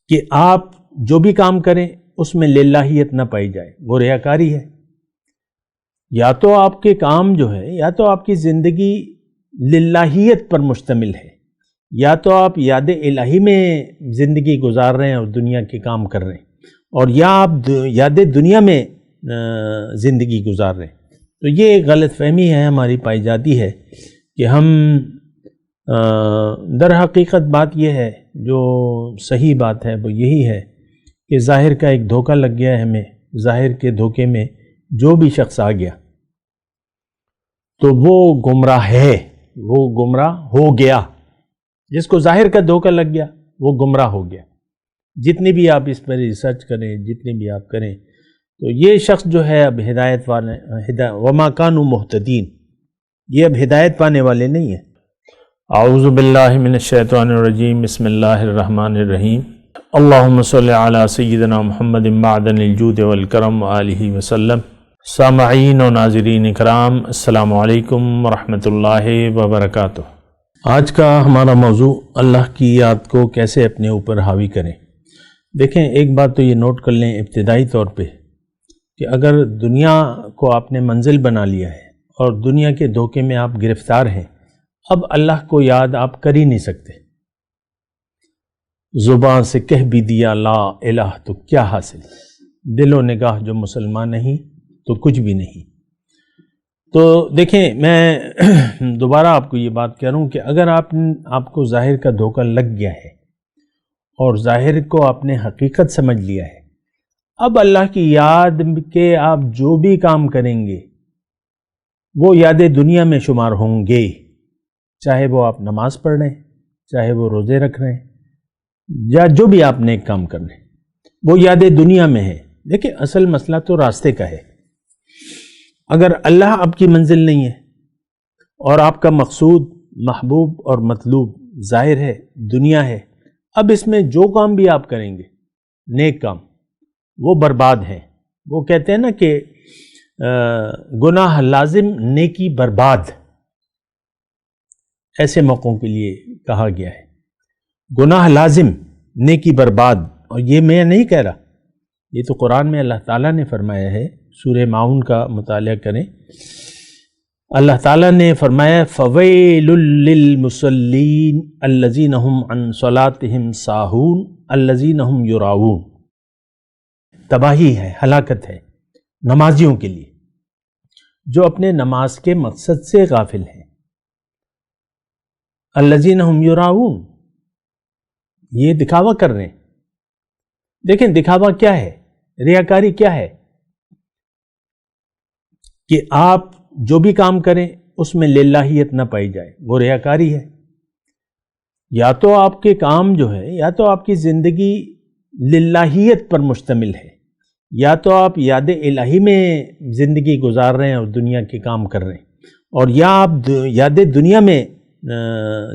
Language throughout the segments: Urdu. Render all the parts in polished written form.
کہ آپ جو بھی کام کریں اس میں للہیت نہ پائی جائے، وہ ریاکاری ہے۔ یا تو آپ کے کام جو ہے، یا تو آپ کی زندگی للہیت پر مشتمل ہے، یا تو آپ یاد الہی میں زندگی گزار رہے ہیں اور دنیا کے کام کر رہے ہیں، اور یا آپ یاد دنیا میں زندگی گزار رہے ہیں۔ تو یہ ایک غلط فہمی ہے ہماری پائی جاتی ہے کہ ہم در حقیقت بات یہ ہے، جو صحیح بات ہے وہ یہی ہے کہ ظاہر کا ایک دھوکہ لگ گیا ہے ہمیں، ظاہر کے دھوکے میں جو بھی شخص آ گیا تو وہ گمراہ ہے، وہ گمراہ ہو گیا۔ جس کو ظاہر کا دھوکہ لگ گیا وہ گمراہ ہو گیا۔ جتنی بھی آپ اس پر ریسرچ کریں، جتنی بھی آپ کریں، تو یہ شخص جو ہے اب ہدایت والے وما کانوا مہتدین، یہ اب ہدایت پانے والے نہیں ہیں۔ اعوذ باللہ من الشیطان الرجیم، بسم اللہ الرحمن الرحیم۔ اللہم صلی علی سیدنا محمد معدن الجود والکرم آلہ وسلم۔ سامعین و ناظرین اکرام، السلام علیکم ورحمۃ اللہ وبرکاتہ۔ آج کا ہمارا موضوع اللہ کی یاد کو کیسے اپنے اوپر حاوی کریں۔ دیکھیں، ایک بات تو یہ نوٹ کر لیں ابتدائی طور پہ کہ اگر دنیا کو آپ نے منزل بنا لیا ہے اور دنیا کے دھوکے میں آپ گرفتار ہیں، اب اللہ کو یاد آپ کر ہی نہیں سکتے۔ زبان سے کہہ بھی دیا لا الہ تو کیا حاصل، دل و نگاہ جو مسلمان نہیں تو کچھ بھی نہیں۔ تو دیکھیں، میں دوبارہ آپ کو یہ بات کہہ رہا ہوں کہ اگر آپ کو ظاہر کا دھوکہ لگ گیا ہے اور ظاہر کو آپ نے حقیقت سمجھ لیا ہے، اب اللہ کی یاد کے آپ جو بھی کام کریں گے وہ یاد دنیا میں شمار ہوں گے، چاہے وہ آپ نماز پڑھ رہے ہیں، چاہے وہ روزے رکھ رہے ہیں، یا جو بھی آپ نیک کام کر رہے ہیں، وہ یاد دنیا میں ہے۔ دیکھیں، اصل مسئلہ تو راستے کا ہے۔ اگر اللہ آپ کی منزل نہیں ہے اور آپ کا مقصود، محبوب اور مطلوب ظاہر ہے، دنیا ہے، اب اس میں جو کام بھی آپ کریں گے نیک کام، وہ برباد ہیں۔ وہ کہتے ہیں نا کہ گناہ لازم نیکی برباد، ایسے موقعوں کے لیے کہا گیا ہے گناہ لازم نیکی برباد۔ اور یہ میں نہیں کہہ رہا، یہ تو قرآن میں اللہ تعالیٰ نے فرمایا ہے۔ سورہ ماؤن کا مطالعہ کریں، اللہ تعالیٰ نے فرمایا فَوَيْلٌ لِّلْمُصَلِّينَ الَّذِينَ هُمْ عَنْ صَلَاتِهِمْ سَاهُونَ الَّذِينَ هُمْ يُرَاؤُونَ۔ تباہی ہے، ہلاکت ہے نمازیوں کے لیے جو اپنے نماز کے مقصد سے غافل ہیں۔ الَّذِينَ هُمْ يُرَاؤُونَ، یہ دکھاوا کر رہے ہیں۔ دیکھیں، دکھاوا کیا ہے، ریاکاری کیا ہے کہ آپ جو بھی کام کریں اس میں للہیت نہ پائی جائے، وہ ریاکاری ہے۔ یا تو آپ کے کام جو ہے، یا تو آپ کی زندگی للہیت پر مشتمل ہے، یا تو آپ یاد الہی میں زندگی گزار رہے ہیں اور دنیا کے کام کر رہے ہیں، اور یا آپ یاد دنیا میں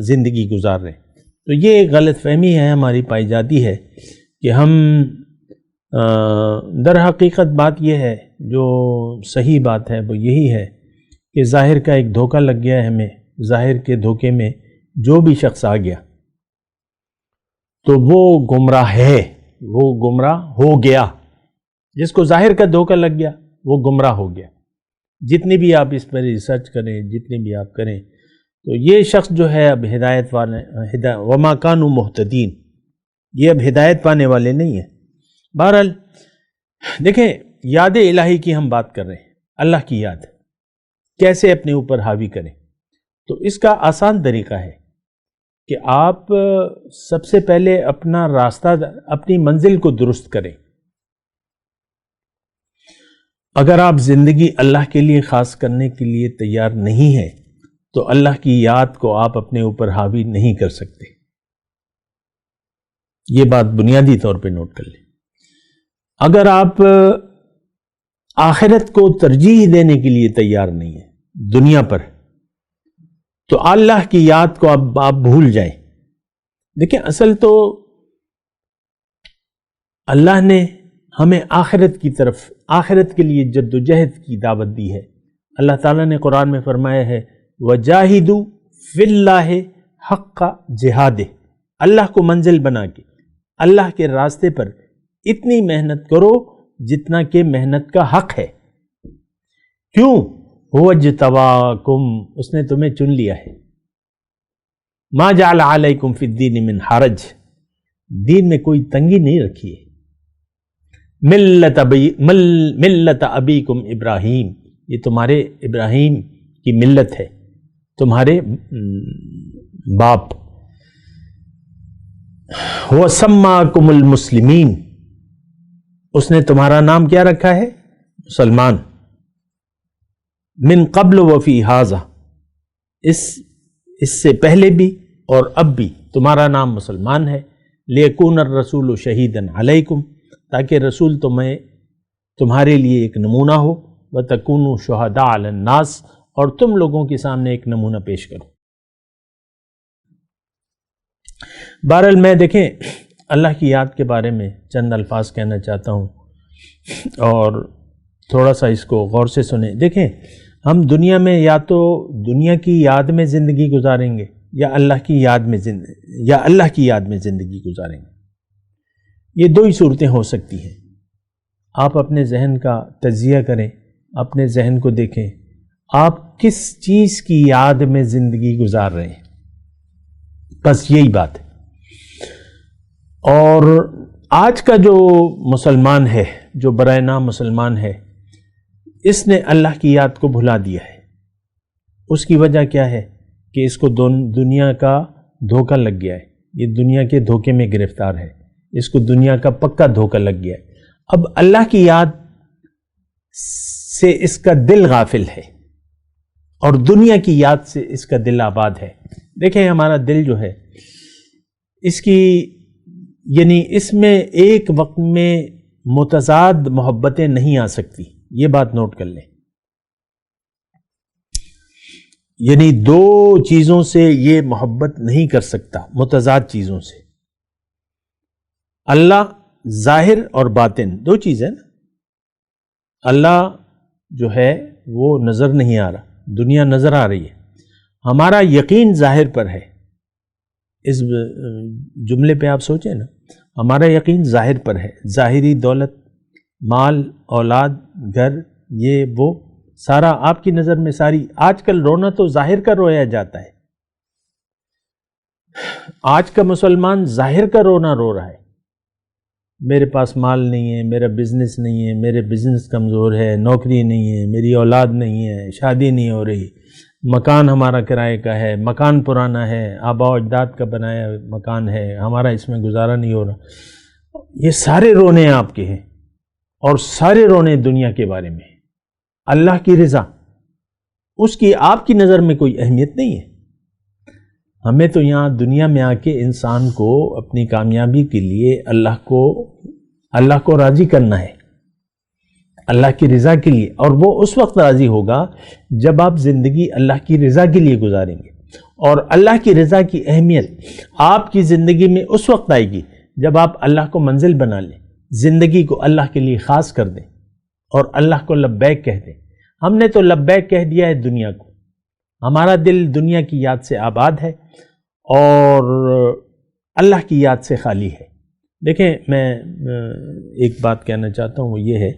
زندگی گزار رہے ہیں۔ تو یہ ایک غلط فہمی ہے ہماری پائی جاتی ہے کہ ہم در حقیقت بات یہ ہے، جو صحیح بات ہے وہ یہی ہے کہ ظاہر کا ایک دھوکہ لگ گیا ہے ہمیں، ظاہر کے دھوکے میں جو بھی شخص آ گیا تو وہ گمراہ ہے، وہ گمراہ ہو گیا۔ جس کو ظاہر کا دھوکہ لگ گیا وہ گمراہ ہو گیا۔ جتنی بھی آپ اس پر ریسرچ کریں، جتنی بھی آپ کریں، تو یہ شخص جو ہے اب ہدایت والے وما کانوا مہتدین، یہ اب ہدایت پانے والے نہیں ہیں۔ بہرحال دیکھیں، یاد الہی کی ہم بات کر رہے ہیں، اللہ کی یاد کیسے اپنے اوپر حاوی کریں۔ تو اس کا آسان طریقہ ہے کہ آپ سب سے پہلے اپنا راستہ، اپنی منزل کو درست کریں۔ اگر آپ زندگی اللہ کے لیے خاص کرنے کے لیے تیار نہیں ہیں تو اللہ کی یاد کو آپ اپنے اوپر حاوی نہیں کر سکتے۔ یہ بات بنیادی طور پہ نوٹ کر لیں۔ اگر آپ آخرت کو ترجیح دینے کے لیے تیار نہیں ہیں دنیا پر، تو اللہ کی یاد کو آپ بھول جائیں۔ دیکھیں، اصل تو اللہ نے ہمیں آخرت کی طرف، آخرت کے لیے جد و جہد کی دعوت دی ہے۔ اللہ تعالیٰ نے قرآن میں فرمایا ہے وَجَاهِدُوا فِي اللَّهِ حَقَّ جِهَادِهِ، اللہ کو منزل بنا کے اللہ کے راستے پر اتنی محنت کرو جتنا کہ محنت کا حق ہے۔ کیوں؟ هو اجتباکم، اس نے تمہیں چن لیا ہے۔ ما جعل علیکم فی الدین من حرج، دین میں کوئی تنگی نہیں رکھی ہے۔ ملت ابیکم ابراہیم، یہ تمہارے ابراہیم کی ملت ہے، تمہارے باپ۔ هو سماکم المسلمین، اس نے تمہارا نام کیا رکھا ہے؟ مسلمان۔ من قبل وفی ھذا، اس سے پہلے بھی اور اب بھی تمہارا نام مسلمان ہے۔ لیکون الرسول شہیدا علیکم، تاکہ رسول تمہارے لیے ایک نمونہ ہو، وتکونوا شہداء علی الناس، اور تم لوگوں کے سامنے ایک نمونہ پیش کرو۔ بہرحال میں دیکھیں اللہ کی یاد کے بارے میں چند الفاظ کہنا چاہتا ہوں، اور تھوڑا سا اس کو غور سے سنیں۔ دیکھیں ہم دنیا میں یا تو دنیا کی یاد میں زندگی گزاریں گے یا اللہ کی یاد میں زندگی گزاریں گے۔ یہ دو ہی صورتیں ہو سکتی ہیں۔ آپ اپنے ذہن کا تجزیہ کریں، اپنے ذہن کو دیکھیں، آپ کس چیز کی یاد میں زندگی گزار رہے ہیں، بس یہی بات ہے۔ اور آج کا جو مسلمان ہے، جو برائے نام مسلمان ہے، اس نے اللہ کی یاد کو بھلا دیا ہے۔ اس کی وجہ کیا ہے کہ اس کو دنیا کا دھوکہ لگ گیا ہے، یہ دنیا کے دھوکے میں گرفتار ہے، اس کو دنیا کا پکا دھوکہ لگ گیا ہے۔ اب اللہ کی یاد سے اس کا دل غافل ہے اور دنیا کی یاد سے اس کا دل آباد ہے۔ دیکھیں ہمارا دل جو ہے، اس میں ایک وقت میں متضاد محبتیں نہیں آ سکتی، یہ بات نوٹ کر لیں۔ یعنی دو چیزوں سے یہ محبت نہیں کر سکتا، متضاد چیزوں سے۔ اللہ ظاہر اور باطن دو چیزیں نا۔ اللہ جو ہے وہ نظر نہیں آ رہا، دنیا نظر آ رہی ہے۔ ہمارا یقین ظاہر پر ہے۔ اس جملے پہ آپ سوچیں نا، ہمارا یقین ظاہر پر ہے، ظاہری دولت، مال، اولاد، گھر، یہ وہ سارا آپ کی نظر میں ساری۔ آج کل رونا تو ظاہر کا رویا جاتا ہے، آج کا مسلمان ظاہر کا رونا رو رہا ہے۔ میرے پاس مال نہیں ہے، میرا بزنس نہیں ہے، میرے بزنس کمزور ہے، نوکری نہیں ہے، میری اولاد نہیں ہے، شادی نہیں ہو رہی، مکان ہمارا کرائے کا ہے، مکان پرانا ہے، آباء و اجداد کا بنایا مکان ہے، ہمارا اس میں گزارا نہیں ہو رہا۔ یہ سارے رونے آپ کے ہیں، اور سارے رونے دنیا کے بارے میں۔ اللہ کی رضا، اس کی آپ کی نظر میں کوئی اہمیت نہیں ہے۔ ہمیں تو یہاں دنیا میں آ کے انسان کو اپنی کامیابی کے لیے اللہ کو راضی کرنا ہے، اللہ کی رضا کے لیے، اور وہ اس وقت راضی ہوگا جب آپ زندگی اللہ کی رضا کے لیے گزاریں گے۔ اور اللہ کی رضا کی اہمیت آپ کی زندگی میں اس وقت آئے گی جب آپ اللہ کو منزل بنا لیں، زندگی کو اللہ کے لیے خاص کر دیں اور اللہ کو لبیک کہہ دیں۔ ہم نے تو لبیک کہہ دیا ہے دنیا کو، ہمارا دل دنیا کی یاد سے آباد ہے اور اللہ کی یاد سے خالی ہے۔ دیکھیں میں ایک بات کہنا چاہتا ہوں، وہ یہ ہے،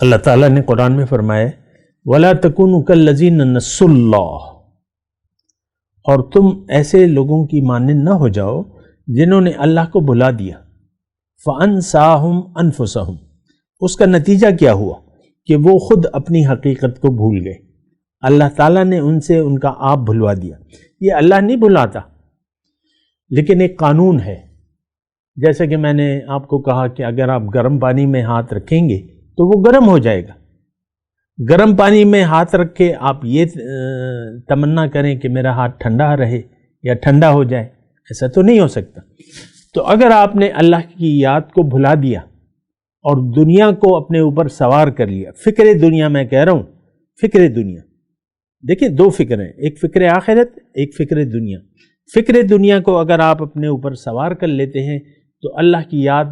اللہ تعالیٰ نے قرآن میں فرمایا وَلَا تَكُونُوا كَالَّذِينَ نَسُوا اللَّهَ، اور تم ایسے لوگوں کی مانند نہ ہو جاؤ جنہوں نے اللہ کو بھلا دیا۔ فَأَنْسَاهُمْ أَنفُسَهُمْ، اس کا نتیجہ کیا ہوا کہ وہ خود اپنی حقیقت کو بھول گئے۔ اللہ تعالیٰ نے ان سے ان کا آپ بھلوا دیا۔ یہ اللہ نہیں بھلاتا، لیکن ایک قانون ہے۔ جیسے کہ میں نے آپ کو کہا کہ اگر آپ گرم پانی میں ہاتھ رکھیں گے تو وہ گرم ہو جائے گا۔ گرم پانی میں ہاتھ رکھ کے آپ یہ تمنا کریں کہ میرا ہاتھ ٹھنڈا رہے یا ٹھنڈا ہو جائے، ایسا تو نہیں ہو سکتا۔ تو اگر آپ نے اللہ کی یاد کو بھلا دیا اور دنیا کو اپنے اوپر سوار کر لیا، فکر دنیا میں کہہ رہا ہوں، فکر دنیا، دیکھیں دو فکر ہیں، ایک فکر آخرت، ایک فکر دنیا۔ فکر دنیا کو اگر آپ اپنے اوپر سوار کر لیتے ہیں تو اللہ کی یاد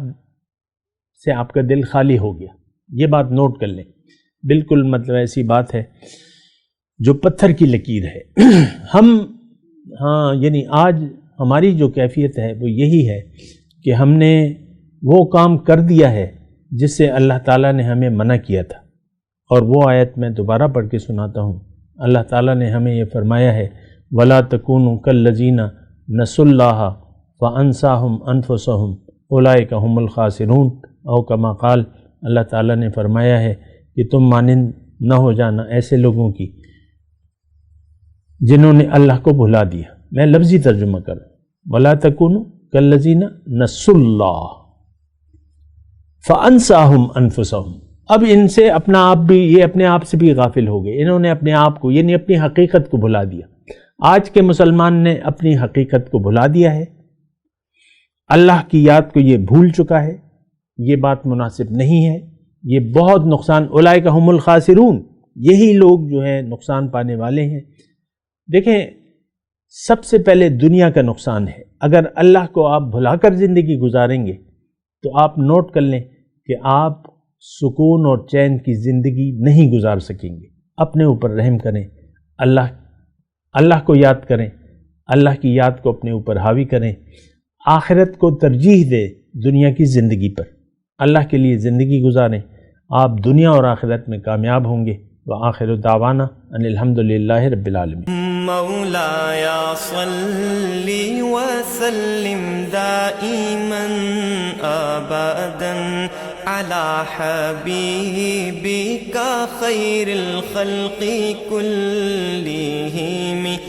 سے آپ کا دل خالی ہو گیا۔ یہ بات نوٹ کر لیں، بالکل مطلب ایسی بات ہے جو پتھر کی لکیر ہے۔ یعنی آج ہماری جو کیفیت ہے وہ یہی ہے کہ ہم نے وہ کام کر دیا ہے جس سے اللہ تعالیٰ نے ہمیں منع کیا تھا. اور وہ آیت میں دوبارہ پڑھ کے سناتا ہوں. اللہ تعالیٰ نے ہمیں یہ فرمایا ہے وَلَا تَكُونُوا كَالَّذِينَ نَسُوا اللَّهَ فَأَنسَاهُمْ أَنفُسَهُمْ أُولَٰئِكَ هُمُ الْخَاسِرُونَ. او کما قال، اللہ تعالیٰ نے فرمایا ہے کہ تم مانند نہ ہو جانا ایسے لوگوں کی جنہوں نے اللہ کو بھلا دیا. میں لفظی ترجمہ کروں، وَلَا تَكُونُوا كَالَّذِينَ نَسُوا اللَّهَ فَأَنسَاهُمْ أَنفُسَهُمْ. اب ان سے اپنا آپ بھی، یہ اپنے آپ سے بھی غافل ہو گئے. انہوں نے اپنے آپ کو، یعنی اپنی حقیقت کو بھلا دیا. آج کے مسلمان نے اپنی حقیقت کو بھلا دیا ہے، اللہ کی یاد کو یہ بھول چکا ہے. یہ بات مناسب نہیں ہے، یہ بہت نقصان. اولئک هم الخاسرون، یہی لوگ جو ہیں نقصان پانے والے ہیں. دیکھیں، سب سے پہلے دنیا کا نقصان ہے. اگر اللہ کو آپ بھلا کر زندگی گزاریں گے تو آپ نوٹ کر لیں کہ آپ سکون اور چین کی زندگی نہیں گزار سکیں گے. اپنے اوپر رحم کریں، اللہ کو یاد کریں، اللہ کی یاد کو اپنے اوپر حاوی کریں. آخرت کو ترجیح دیں دنیا کی زندگی پر. اللہ کے لیے زندگی گزاریں، آپ دنیا اور آخرت میں کامیاب ہوں گے. وآخر دعوانا ان الحمدللہ رب العالمین. مولاي صل وسلم دائما ابدا على حبيبك خير الخلق كلهم.